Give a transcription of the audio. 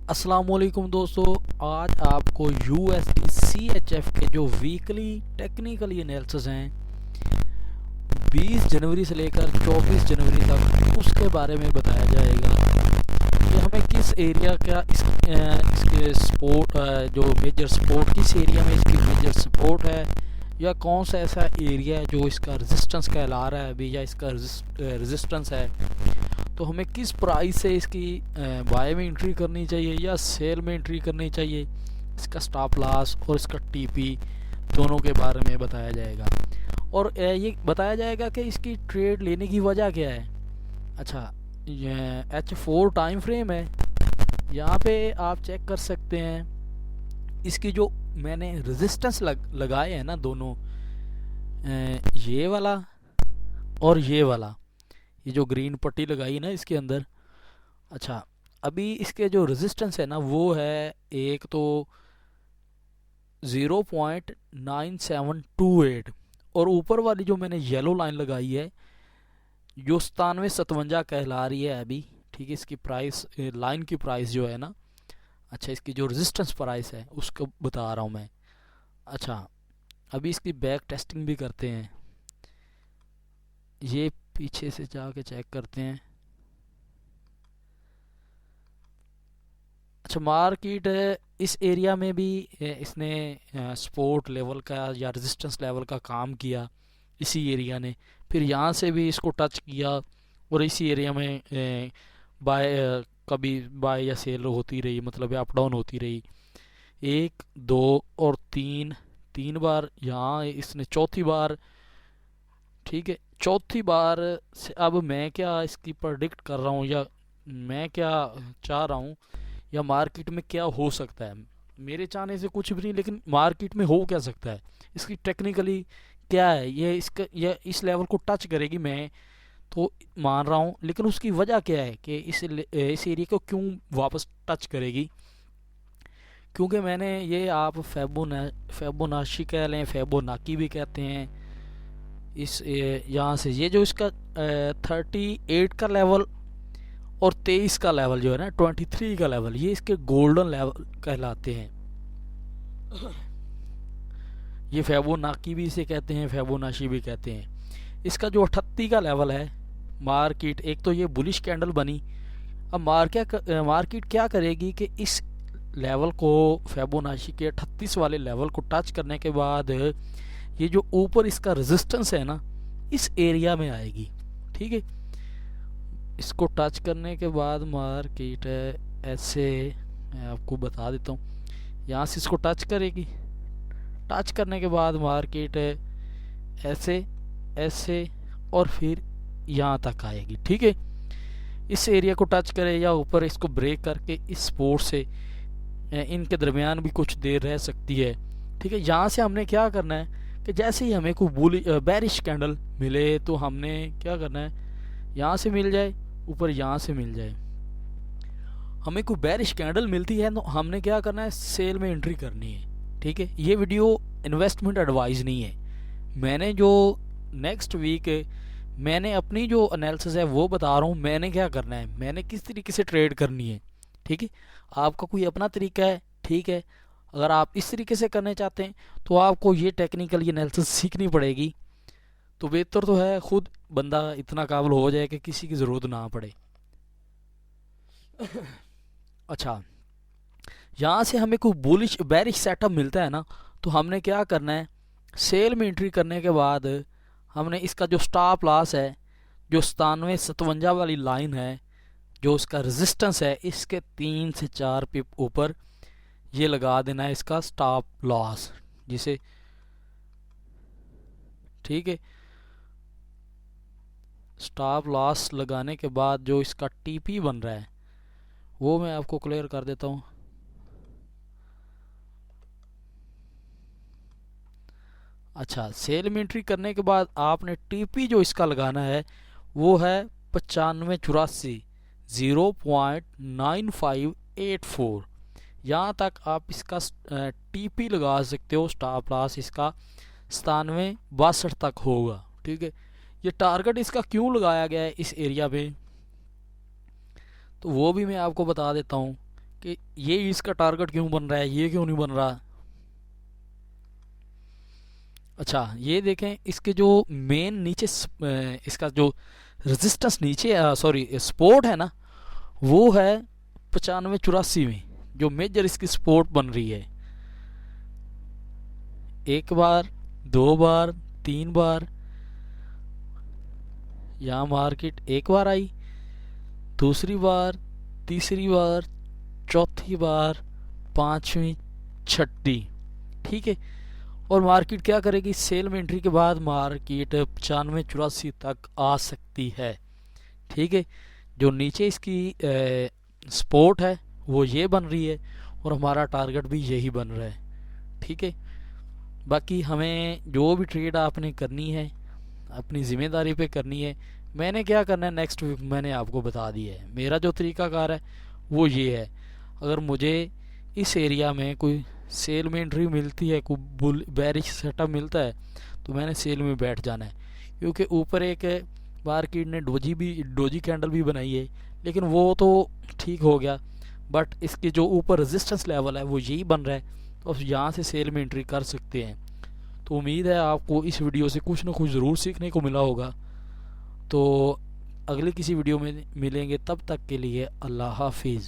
अस्सलामुअलैकुम दोस्तों, आज आपको USD CHF के जो वीकली टेक्निकली एनालिसिस हैं 20 जनवरी से लेकर 24 जनवरी तक उसके बारे में बताया जाएगा कि हमें किस एरिया का इसके सपोर्ट जो मेजर सपोर्ट किस एरिया में इसकी मेजर सपोर्ट है या कौन सा ऐसा एरिया है जो इसका रेजिस्टेंस कहला रहा है अभी या इसका रेजिस्टेंस है। तो हमें किस प्राइस से इसकी बाय में एंट्री करनी चाहिए या सेल में एंट्री करनी चाहिए, इसका स्टॉप लॉस और इसका टीपी दोनों के बारे में बताया जाएगा। और ये बताया जाएगा कि इसकी ट्रेड लेने की वजह क्या है। अच्छा, H4 टाइम फ्रेम है, यहाँ पे आप चेक कर सकते हैं इसकी जो मैंने रेजिस्टेंस लगाए हैं ना दोनों, ये वाला और ये वाला, ये जो ग्रीन पट्टी लगाई ना इसके अंदर। अच्छा, अभी इसके जो रेजिस्टेंस है ना वो है एक तो 0.9728 और ऊपर वाली जो मैंने येलो लाइन लगाई है जो 9757 कहला रही है अभी। ठीक है, इसकी प्राइस लाइन की प्राइस जो है ना, अच्छा इसकी जो रेजिस्टेंस प्राइस है उसको बता रहा हूँ मैं। अच्छा, अभी इसकी बैक टेस्टिंग भी करते हैं, ये पीछे से जाके चेक करते हैं। अच्छा, मार्केट इस एरिया में भी इसने सपोर्ट लेवल का या रेजिस्टेंस लेवल का काम किया इसी एरिया ने, फिर यहाँ से भी इसको टच किया और इसी एरिया में बाय कभी बाय या सेल होती रही, मतलब अप डाउन होती रही। 1 2 और 3 बार यहाँ इसने चौथी बार। ठीक है, चौथी बार से अब मैं क्या इसकी प्रेडिक्ट कर रहा हूँ या मैं क्या चाह रहा हूँ या मार्केट में क्या हो सकता है। मेरे चाहने से कुछ भी नहीं, लेकिन मार्केट में हो क्या सकता है, इसकी टेक्निकली क्या है, ये इसका ये इस लेवल को टच करेगी मैं तो मान रहा हूँ, लेकिन उसकी वजह क्या है कि इस एरिया को क्यों वापस टच करेगी। क्योंकि मैंने ये आप फेबोनाची कह लें, फेबोनाकी भी कहते हैं इस यहाँ से ये जो इसका 38 का लेवल और 23 का लेवल जो है ना 23 का लेवल, ये इसके गोल्डन लेवल कहलाते हैं। ये फेबोनाकी भी इसे कहते हैं, फेबोनाची भी कहते हैं। इसका जो 38 का लेवल है मार्केट, एक तो ये बुलिश कैंडल बनी। अब मार्केट क्या करेगी कि इस लेवल को फेबोनाची के 38 वाले लेवल को टच करने के बाद ये जो ऊपर इसका रेजिस्टेंस है ना इस एरिया में आएगी। ठीक है, इसको टच करने के बाद मार्केट ऐसे, मैं आपको बता देता हूँ, यहाँ से इसको टच करेगी। टच करने के बाद मार्केट ऐसे ऐसे और फिर यहाँ तक आएगी। ठीक है, इस एरिया को टच करे या ऊपर इसको ब्रेक करके इस सपोर्ट से इनके दरमियान भी कुछ देर रह सकती है। ठीक है, यहाँ से हमने क्या करना है कि जैसे ही हमें कोई बेरिश कैंडल मिले तो हमने क्या करना है, यहाँ से मिल जाए ऊपर, यहाँ से मिल जाए, हमें कोई बेरिश कैंडल मिलती है तो हमने क्या करना है, सेल में एंट्री करनी है। ठीक है, ये वीडियो इन्वेस्टमेंट एडवाइस नहीं है। मैंने जो नेक्स्ट वीक मैंने अपनी जो एनालिसिस है वो बता रहा हूँ, मैंने क्या करना है, मैंने किस तरीके से ट्रेड करनी है। ठीक है, आपका कोई अपना तरीका है। ठीक है, अगर आप इस तरीके से करने चाहते हैं तो आपको ये टेक्निकल एनालिसिस सीखनी पड़ेगी। तो बेहतर तो है खुद बंदा इतना काबिल हो जाए कि किसी की ज़रूरत ना पड़े। अच्छा, यहाँ से हमें कोई बुलिश बेरिश सेटअप मिलता है ना तो हमने क्या करना है, सेल में एंट्री करने के बाद हमने इसका जो स्टॉप लॉस है जो 9757 वाली लाइन है, जो इसका रेजिस्टेंस है, इसके 3 से 4 पिप ऊपर ये लगा देना है इसका स्टॉप लॉस जिसे। ठीक है, स्टॉप लॉस लगाने के बाद जो इसका टीपी बन रहा है वो मैं आपको क्लियर कर देता हूँ। अच्छा, सेल में एंट्री करने के बाद आपने टीपी जो इसका लगाना है वो है 9584 0.9584। यहाँ तक आप इसका टीपी लगा सकते हो। स्टॉप लॉस इसका 9762 तक होगा। ठीक है, ये टारगेट इसका क्यों लगाया गया है इस एरिया पे, तो वो भी मैं आपको बता देता हूँ कि ये इसका टारगेट क्यों बन रहा है, ये क्यों नहीं बन रहा। अच्छा ये देखें, इसके जो मेन नीचे इसका जो रेजिस्टेंस नीचे सॉरी सपोर्ट है ना, वो है 95-84 में, जो मेजर इसकी सपोर्ट बन रही है। एक बार, दो बार, तीन बार, यहाँ मार्केट एक बार आई, दूसरी बार, तीसरी बार, चौथी बार, पांचवी, छठी, ठीक है। और मार्केट क्या करेगी, सेल में एंट्री के बाद मार्केट 95-84 तक आ सकती है, ठीक है। जो नीचे इसकी सपोर्ट है वो ये बन रही है, और हमारा टारगेट भी यही बन रहा है, ठीक है। बाकी हमें जो भी ट्रेड आपने करनी है अपनी ज़िम्मेदारी पे करनी है। मैंने क्या करना है नेक्स्ट वीक मैंने आपको बता दिया है। मेरा जो तरीकाकार है वो ये है, अगर मुझे इस एरिया में कोई सेल में एंट्री मिलती है, कोई बुल बेरिश सेटअप मिलता है, तो मैंने सेल में बैठ जाना है। क्योंकि ऊपर एक मार्केट ने डोजी कैंडल भी बनाई है, लेकिन वो तो ठीक हो गया, बट इसके जो ऊपर रेजिस्टेंस लेवल है वो यही बन रहा है, तो यहाँ से सेल में एंट्री कर सकते हैं। तो उम्मीद है आपको इस वीडियो से कुछ ना कुछ ज़रूर सीखने को मिला होगा। तो अगले किसी वीडियो में मिलेंगे, तब तक के लिए अल्लाह हाफिज़।